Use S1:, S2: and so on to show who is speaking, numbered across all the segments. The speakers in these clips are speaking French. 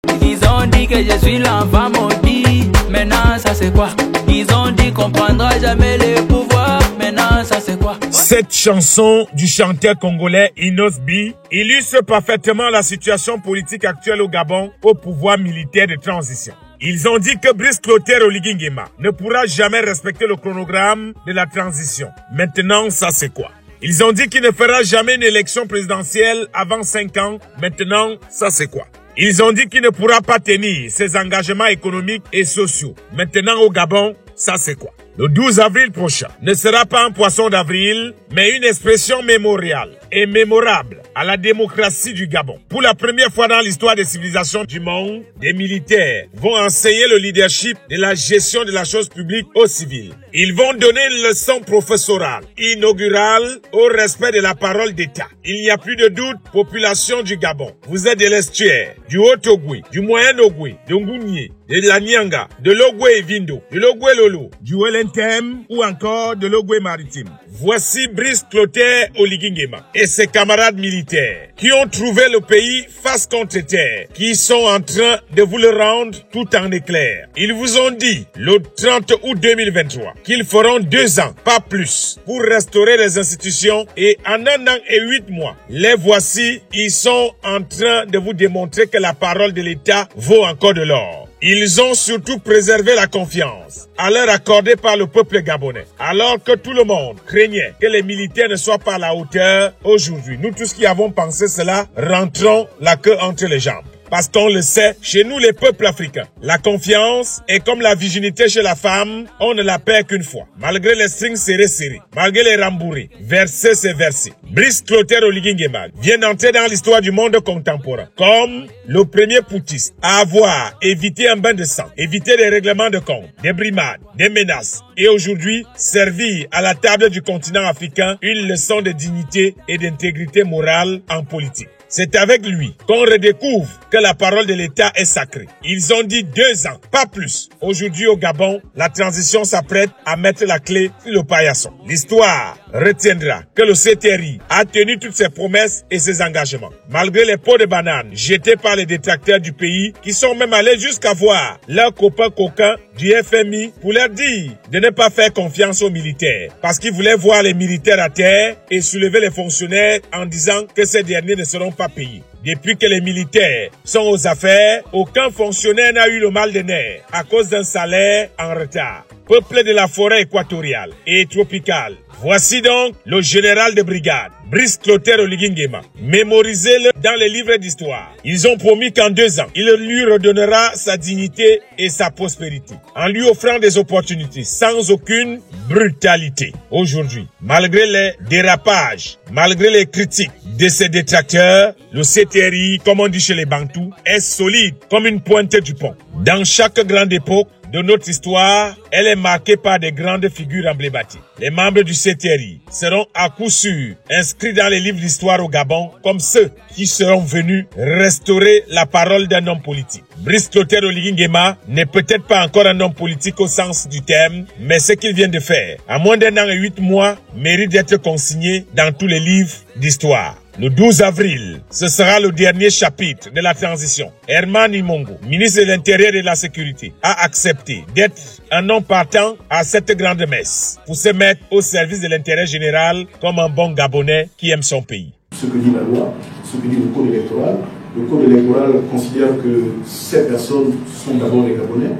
S1: Ils ont dit que je suis l'enfant maudit. Maintenant ça c'est quoi? Ils ont dit qu'on prendra jamais le pouvoir. Maintenant ça c'est quoi?
S2: Cette chanson du chanteur congolais Inos B illustre parfaitement la situation politique actuelle au Gabon au pouvoir militaire de transition. Ils ont dit que Brice Clotaire Oligui Nguema ne pourra jamais respecter le chronogramme de la transition. Maintenant, ça c'est quoi? Ils ont dit qu'il ne fera jamais une élection présidentielle avant 5 ans. Maintenant, ça c'est quoi? Ils ont dit qu'il ne pourra pas tenir ses engagements économiques et sociaux. Maintenant, au Gabon, ça c'est quoi? Le 12 avril prochain ne sera pas un poisson d'avril, mais une expression mémoriale et mémorable à la démocratie du Gabon. Pour la première fois dans l'histoire des civilisations du monde, des militaires vont enseigner le leadership de la gestion de la chose publique aux civils. Ils vont donner une leçon professorale, inaugurale, au respect de la parole d'État. Il n'y a plus de doute, population du Gabon. Vous êtes de l'estuaire, du Haut-Ogoué, du Moyen-Ogoué, de Ngounié, de la Nyanga, de l'Ogoué et Vindo, de l'Ogoué Lolo, du Welentem ou encore de l'Ogoué Maritime. Voici Brice Clotaire Oligui Nguema et ses camarades militaires qui ont trouvé le pays face contre terre, qui sont en train de vous le rendre tout en éclair. Ils vous ont dit le 30 août 2023 qu'ils feront 2 ans, pas plus, pour restaurer les institutions et en 1 an et 8 mois, les voici, ils sont en train de vous démontrer que la parole de l'État vaut encore de l'or. Ils ont surtout préservé la confiance à leur accordée par le peuple gabonais. Alors que tout le monde craignait que les militaires ne soient pas à la hauteur, aujourd'hui, nous tous qui avons pensé cela, rentrons la queue entre les jambes. Parce qu'on le sait, chez nous les peuples africains, la confiance est comme la virginité chez la femme, on ne la perd qu'une fois. Malgré les strings serrés, malgré les rambourés, versés c'est versé. Brice Clotaire Oligui Nguema vient d'entrer dans l'histoire du monde contemporain comme le premier putschiste à avoir évité un bain de sang, évité des règlements de compte, des brimades, des menaces et aujourd'hui servir à la table du continent africain une leçon de dignité et d'intégrité morale en politique. C'est avec lui qu'on redécouvre que la parole de l'État est sacrée. Ils ont dit 2 ans, pas plus. Aujourd'hui au Gabon, la transition s'apprête à mettre la clé sur le paillasson. L'histoire retiendra que le CTRI a tenu toutes ses promesses et ses engagements. Malgré les pots de bananes jetés par les détracteurs du pays qui sont même allés jusqu'à voir leurs copains coquins du FMI pour leur dire de ne pas faire confiance aux militaires parce qu'ils voulaient voir les militaires à terre et soulever les fonctionnaires en disant que ces derniers ne seront pas payés. Depuis que les militaires sont aux affaires, aucun fonctionnaire n'a eu le mal de nerfs à cause d'un salaire en retard. Peuple de la forêt équatoriale et tropicale, voici donc le général de brigade, Brice Clotaire Oligui Nguema. Mémorisez-le dans les livres d'histoire. Ils ont promis qu'en 2 ans, il lui redonnera sa dignité et sa prospérité, en lui offrant des opportunités sans aucune brutalité. Aujourd'hui, malgré les dérapages, malgré les critiques de ses détracteurs, le CTRI, comme on dit chez les Bantous, est solide comme une pointe du pont. Dans chaque grande époque de notre histoire, elle est marquée par des grandes figures emblématiques. Les membres du CTRI seront à coup sûr inscrits dans les livres d'histoire au Gabon comme ceux qui seront venus restaurer la parole d'un homme politique. Brice Clotaire Oligui Nguema n'est peut-être pas encore un homme politique au sens du terme, mais ce qu'il vient de faire, à moins d'1 an et 8 mois, mérite d'être consigné dans tous les livres d'histoire. Le 12 avril, ce sera le dernier chapitre de la transition. Herman Imongo, ministre de l'Intérieur et de la Sécurité, a accepté d'être un homme partant à cette grande messe pour se mettre au service de l'intérêt général comme un bon Gabonais qui aime son pays.
S3: Ce que dit la loi, ce que dit le code électoral considère que ces personnes sont d'abord des Gabonais.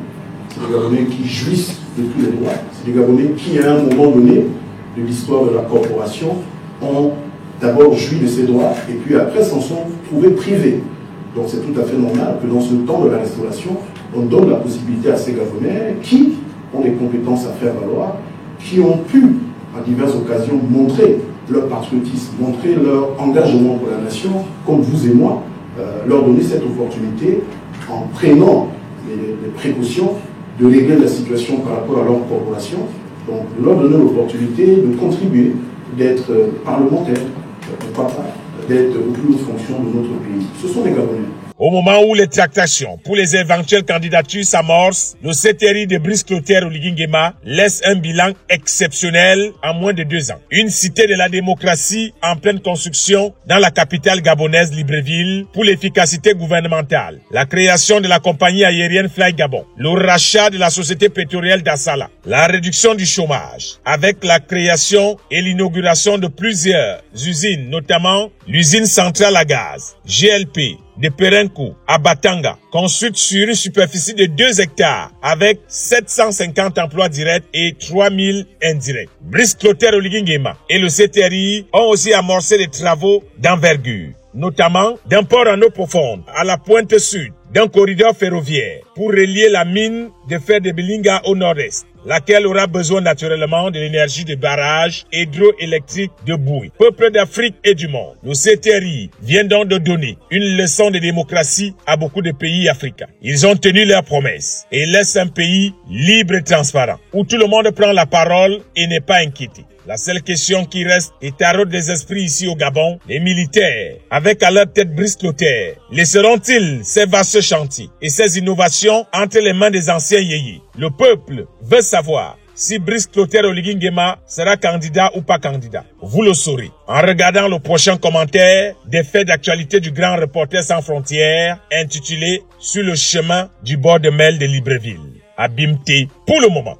S3: C'est des Gabonais qui jouissent de tous les droits. C'est des Gabonais qui, à un moment donné de l'histoire de la corporation, ont d'abord joui de ces droits et puis après s'en sont trouvés privés. Donc c'est tout à fait normal que dans ce temps de la restauration, on donne la possibilité à ces Gabonais qui ont des compétences à faire valoir, qui ont pu à diverses occasions montrer leur patriotisme, montrer leur engagement pour la nation, comme vous et moi, leur donner cette opportunité en prenant les précautions de régler la situation par rapport à leur corporation, donc de leur donner l'opportunité de contribuer, d'être parlementaire, pourquoi pas, d'être aux plus hautes fonctions de notre pays. Ce sont les Gabonais.
S2: Au moment où les tractations pour les éventuelles candidatures s'amorcent, le CTRI de Brice Clotaire Oligui Nguema laisse un bilan exceptionnel en moins de 2 ans. Une cité de la démocratie en pleine construction dans la capitale gabonaise Libreville pour l'efficacité gouvernementale, la création de la compagnie aérienne Fly Gabon, le rachat de la société pétrolière d'Assala, la réduction du chômage, avec la création et l'inauguration de plusieurs usines, notamment l'usine centrale à gaz, GLP, de Perenco à Batanga, construite sur une superficie de 2 hectares avec 750 emplois directs et 3000 indirects. Brice Clotaire Oligui Nguema et le CTRI ont aussi amorcé des travaux d'envergure, notamment d'un port en eau profonde à la pointe sud, d'un corridor ferroviaire pour relier la mine de fer de Belinga au nord-est, laquelle aura besoin naturellement de l'énergie de barrages hydroélectriques de Bouy. Peuple d'Afrique et du monde, le CTRI vient donc de donner une leçon de démocratie à beaucoup de pays africains. Ils ont tenu leurs promesses et laissent un pays libre et transparent, où tout le monde prend la parole et n'est pas inquiété. La seule question qui reste et taraude des esprits ici au Gabon, les militaires, avec à leur tête Brice Clotaire, laisseront-ils ces vastes chantiers et ces innovations entre les mains des anciens yéyés? Le peuple veut savoir si Brice Clotaire Oligui Nguema sera candidat ou pas candidat. Vous le saurez en regardant le prochain commentaire des faits d'actualité du grand reporter sans frontières intitulé « Sur le chemin du bord de mer de Libreville ». Abimté pour le moment.